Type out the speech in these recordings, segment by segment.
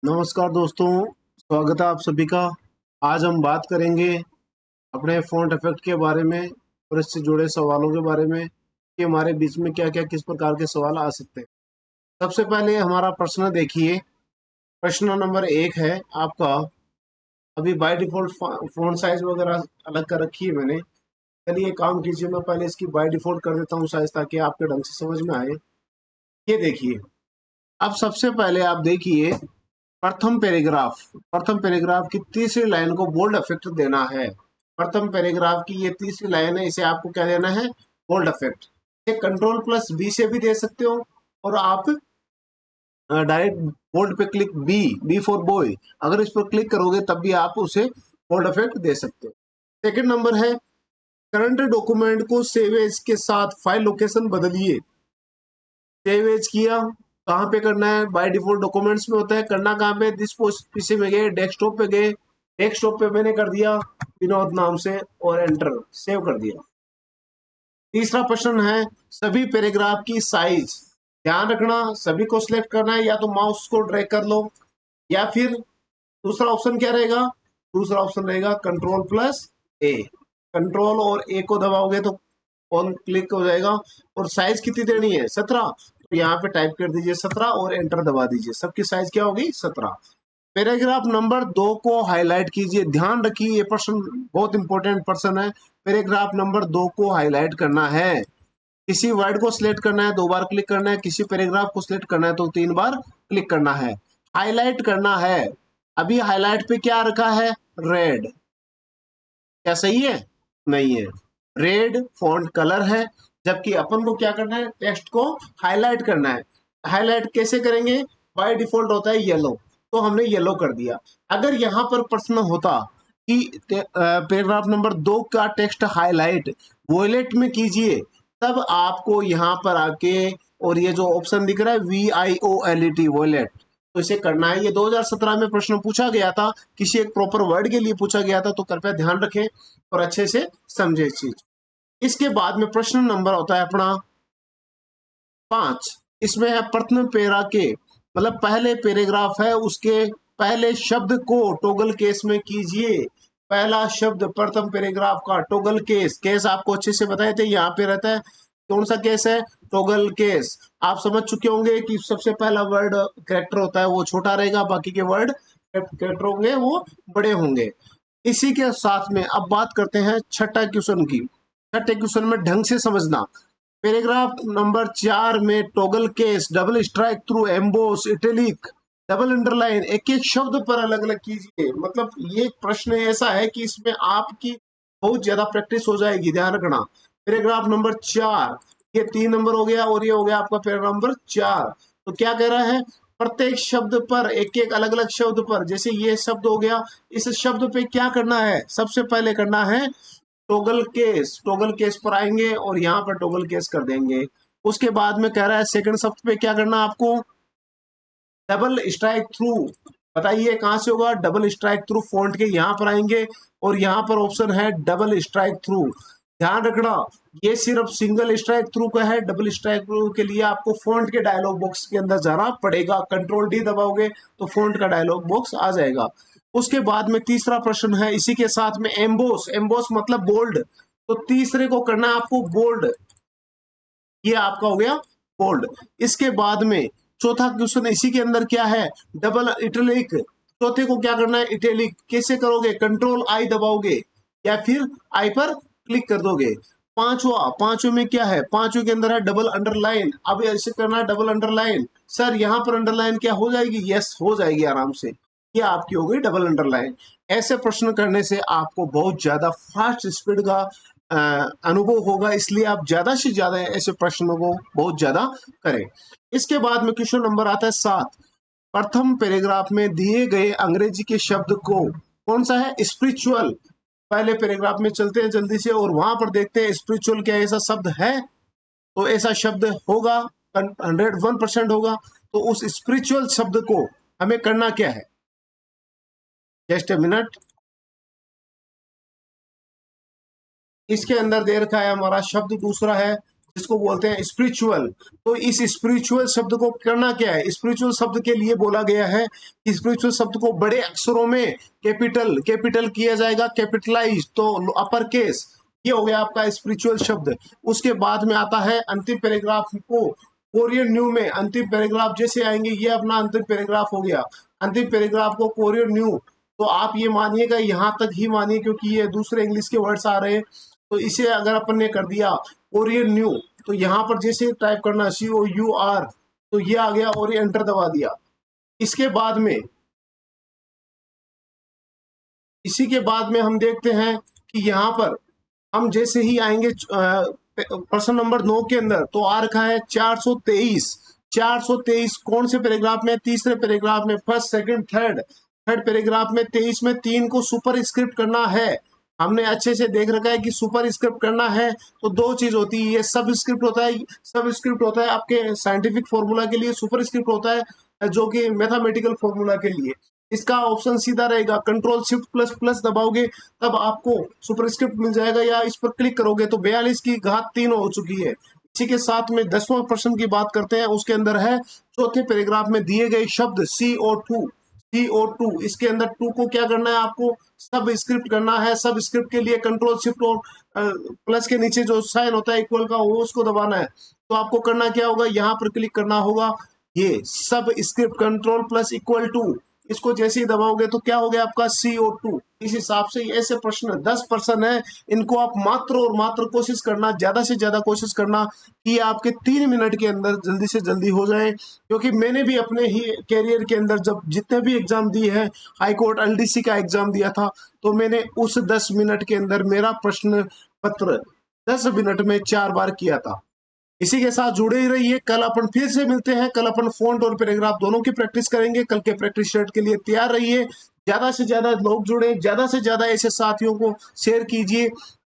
नमस्कार दोस्तों, स्वागत है आप सभी का। आज हम बात करेंगे अपने फ़ॉन्ट इफेक्ट के बारे में और इससे जुड़े सवालों के बारे में कि हमारे बीच में क्या-क्या किस प्रकार के सवाल आ सकते हैं। सबसे पहले हमारा प्रश्न देखिए, प्रश्न नंबर 1 है आपका। अभी बाय डिफ़ॉल्ट फ़ॉन्ट साइज़ वगैरह अलग कर रखी है मैंने। चलिए एक काम कीजिए, मैं पहले इसकी बाय डिफ़ॉल्ट कर देता हूँ साइज़ ताकि आपके ढंग से समझ में आए। ये देखिए, अब सबसे पहले आप देखिए प्रथम पैराग्राफ की तीसरी लाइन को बोल्ड इफेक्ट देना है। प्रथम पैराग्राफ की ये तीसरी लाइन है, इसे आपको क्या देना है? Bold effect. ये कंट्रोल प्लस बी से भी दे सकते हो और आप डायरेक्ट बोल्ड पे क्लिक बी फॉर बॉय, अगर इस पर क्लिक करोगे तब भी आप उसे बोल्ड इफेक्ट दे सकते हो। सेकंड नंबर है करंट डॉक्यूमेंट को सेव एज के साथ फाइल लोकेशन बदलिए। सेव एज किया, कहाँ पे करना है? बाय डिफॉल्ट डॉक्यूमेंट्स में होता है। करना कहाँ पे? दिस पीसी में गए, डेस्कटॉप पे गए, डेस्कटॉप पे मैंने कर दिया विनोद नाम से और एंटर, सेव कर दिया। तीसरा प्रश्न है सभी पैराग्राफ की साइज। ध्यान रखना, सभी को सिलेक्ट करना है, या तो माउस को ड्रैग कर लो या फिर दूसरा ऑप्शन क्या रहेगा? दूसरा ऑप्शन रहेगा कंट्रोल प्लस ए। कंट्रोल और ए को दबाओगे तो ऑन क्लिक हो जाएगा। और साइज कितनी देनी है? 17। तो यहाँ पे टाइप कर दीजिए 17 और एंटर दबा दीजिए। सबकी साइज क्या होगी? 17। पैराग्राफ नंबर 2 को हाईलाइट कीजिए। ध्यान रखिए, ये प्रश्न बहुत इंपॉर्टेंट प्रश्न है। पैराग्राफ नंबर 2 को हाईलाइट करना है। किसी वर्ड को सिलेक्ट करना है 2 बार क्लिक करना है, किसी पैराग्राफ को सिलेक्ट करना है तो 3 बार क्लिक करना है। हाईलाइट करना है। अभी हाईलाइट पे क्या रखा है? रेड। क्या सही है? नहीं है। रेड फॉन्ट कलर है, जबकि अपन को क्या करना है? टेक्स्ट को हाईलाइट करना है। हाईलाइट कैसे करेंगे? बाय डिफॉल्ट होता है येलो, तो हमने येलो कर दिया। अगर यहाँ पर प्रश्न होता कि पैराग्राफ नंबर 2 का टेक्स्ट हाईलाइट वॉयलेट में कीजिए, तब आपको यहाँ पर आके और ये जो ऑप्शन दिख रहा है VIOLET वॉयलेट, तो इसे करना है। ये 2017 में प्रश्न पूछा गया था, किसी एक प्रॉपर वर्ड के लिए पूछा गया था, तो कृपया ध्यान रखें और अच्छे से समझे इस चीज। इसके बाद में प्रश्न नंबर होता है अपना 5। इसमें है प्रथम पैरा के मतलब पहले पैराग्राफ है, उसके पहले शब्द को टॉगल केस में कीजिए। पहला शब्द प्रथम पैराग्राफ का टॉगल केस। केस आपको अच्छे से बताए थे, यहाँ पे रहता है। कौन सा केस है? Toggle case. आप समझ चुके होंगे कि सबसे पहला वर्ड कैरेक्टर होता है वो छोटा रहेगा, बाकी के वर्ड कैरेक्टर होंगे वो बड़े होंगे। इसी के साथ में अब बात करते हैं छठा क्वेश्चन की। छठे क्वेश्चन में ढंग से समझना। पैराग्राफ नंबर 4 में toggle case, double strike through, emboss, italic, double underline, एक एक शब्द पर अलग अलग कीजिए। मतलब ये प्रश्न ऐसा है कि इसमें आपकी बहुत ज्यादा प्रैक्टिस हो जाएगी, ध्यान रखना। पैराग्राफ नंबर 4, ये 3 नंबर हो गया और ये हो गया आपका पैराग्राफ नंबर 4। तो क्या कह रहा है? प्रत्येक शब्द पर, एक एक अलग अलग शब्द पर, जैसे ये शब्द हो गया, इस शब्द पे क्या करना है? सबसे पहले करना है टॉगल केस। टॉगल केस पर आएंगे और यहाँ पर टॉगल केस कर देंगे। उसके बाद में कह रहा है सेकंड शब्द पे क्या करना आपको? Double strike through. बताइए कहां से होगा? डबल स्ट्राइक थ्रू फॉन्ट के यहाँ पर आएंगे और यहाँ पर ऑप्शन है डबल स्ट्राइक थ्रू। ध्यान रखना, ये सिर्फ सिंगल स्ट्राइक थ्रू का है। डबल स्ट्राइक थ्रू के लिए आपको फॉन्ट के डायलॉग बॉक्स के अंदर जाना पड़ेगा। कंट्रोल डी दबाओगे तो फॉन्ट का डायलॉग बॉक्स आ जाएगा। उसके बाद में तीसरा प्रश्न है इसी के साथ में एम्बोस। एम्बोस मतलब बोल्ड, तो तीसरे को करना है आपको बोल्ड। ये आपका हो गया बोल्ड। इसके बाद में चौथा क्वेश्चन इसी के अंदर क्या है? Double italic. चौथे को क्या करना है? इटैलिक। कैसे करोगे? कंट्रोल आई दबाओगे या फिर आई पर क्लिक कर दोगे। पांचवा में क्या है? पांचवे के अंदर है डबल अंडरलाइन। अब ऐसे करना है डबल अंडरलाइन। सर यहाँ पर अंडरलाइन क्या हो जाएगी? यस हो जाएगी आराम से। ये आपकी हो गई डबल अंडरलाइन। ऐसे प्रश्न करने से आपको बहुत ज्यादा फास्ट स्पीड का अनुभव होगा, इसलिए आप ज्यादा से ज्यादा ऐसे प्रश्नों को बहुत ज्यादा करें। इसके बाद में क्वेश्चन नंबर आता है 7। प्रथम पैराग्राफ में दिए गए अंग्रेजी के शब्द को, कौन सा है? स्पिरिचुअल। पहले पैराग्राफ में चलते हैं जल्दी से और वहां पर देखते हैं स्पिरिचुअल क्या ऐसा शब्द है। तो ऐसा शब्द होगा, 101% होगा। तो उस स्पिरिचुअल शब्द को हमें करना क्या है? Just a minute. इसके अंदर दे रखा है हमारा शब्द दूसरा है जिसको बोलते हैं स्पिरिचुअल। तो इस स्पिरिचुअल शब्द को करना क्या है, स्पिरिचुअल शब्द के लिए बोला गया है कि स्पिरिचुअल शब्द को बड़े अक्षरों में कैपिटल किया जाएगा, कैपिटलाइज, तो अपर केस। ये हो गया आपका स्पिरिचुअल शब्द। उसके बाद में आता है अंतिम पैराग्राफ को कोरियन न्यू में, अंतिम पैराग्राफ जैसे आएंगे, ये अपना अंतिम पैराग्राफ हो गया। अंतिम पैराग्राफ को कोरियन न्यू, तो आप ये मानिएगा, यहां तक ही मानिए, क्योंकि ये दूसरे इंग्लिश के वर्ड्स आ रहे हैं। तो इसे अगर अपन ने कर दिया कोरियन न्यू, तो यहाँ पर जैसे टाइप करना COUR, तो ये आ गया और ये एंटर दबा दिया। इसके बाद में, इसी के बाद में हम देखते हैं कि यहाँ पर हम जैसे ही आएंगे प्रश्न नंबर 9 के अंदर, तो आ रखा है 423। 423 कौन से पैराग्राफ में, तीसरे पैराग्राफ में, फर्स्ट सेकंड थर्ड पैराग्राफ में 23 में 3 को सुपर स्क्रिप्ट करना है। हमने अच्छे से देख रखा है कि सुपर स्क्रिप्ट करना है तो दो चीज होती है, ये सब स्क्रिप्ट होता है, सब स्क्रिप्ट होता है आपके साइंटिफिक फॉर्मूला के लिए, सुपर स्क्रिप्ट होता है जो कि मैथमेटिकल फॉर्मूला के लिए। इसका ऑप्शन सीधा रहेगा, कंट्रोल शिफ्ट प्लस प्लस दबाओगे तब आपको सुपरस्क्रिप्ट मिल जाएगा, या इस पर क्लिक करोगे तो 42 की घात 3 हो चुकी है। इसी के साथ में 10वां प्रश्न की बात करते हैं। उसके अंदर है चौथे पैराग्राफ में दिए गए शब्द CO2, इसके अंदर 2 को क्या करना है आपको, सब स्क्रिप्ट करना है। सब स्क्रिप्ट के लिए कंट्रोल शिफ्ट और प्लस के नीचे जो साइन होता है इक्वल का, वो उसको दबाना है। तो आपको करना क्या होगा, यहाँ पर क्लिक करना होगा, ये सब script control plus equal to, इसको जैसे ही दबाओगे तो क्या हो गया आपका CO2। इस हिसाब से ऐसे प्रश्न 10 प्रश्न है, इनको आप मात्र और मात्र कोशिश करना, ज्यादा से ज्यादा कोशिश करना कि आपके 3 मिनट के अंदर जल्दी से जल्दी हो जाए। क्योंकि मैंने भी अपने ही कैरियर के अंदर जब जितने भी एग्जाम दिए हैं, हाई कोर्ट LDC का एग्जाम दिया था, तो मैंने उस 10 मिनट के अंदर मेरा प्रश्न पत्र 10 मिनट में 4 बार किया था। इसी के साथ जुड़े ही रहिए। कल अपन फिर से मिलते हैं। कल अपन फॉन्ट और पैराग्राफ दोनों की प्रैक्टिस करेंगे। कल के प्रैक्टिस सेट के लिए तैयार रहिए। ज्यादा से ज्यादा लोग जुड़े, ज्यादा से ज्यादा ऐसे साथियों को शेयर कीजिए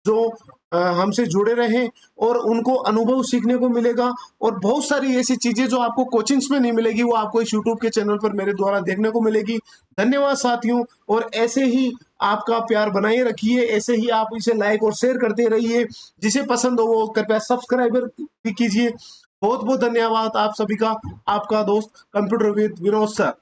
जो हमसे जुड़े रहें, और उनको अनुभव सीखने को मिलेगा। और बहुत सारी ऐसी चीजें जो आपको कोचिंग्स में नहीं मिलेगी, वो आपको इस यूट्यूब के चैनल पर मेरे द्वारा देखने को मिलेगी। धन्यवाद साथियों। और ऐसे ही आपका प्यार बनाए रखिए, ऐसे ही आप इसे लाइक और शेयर करते रहिए। जिसे पसंद हो वो कृपया सब्सक्राइबर भी कीजिए। बहुत बहुत धन्यवाद आप सभी का। आपका दोस्त कंप्यूटर विद विनोद सर।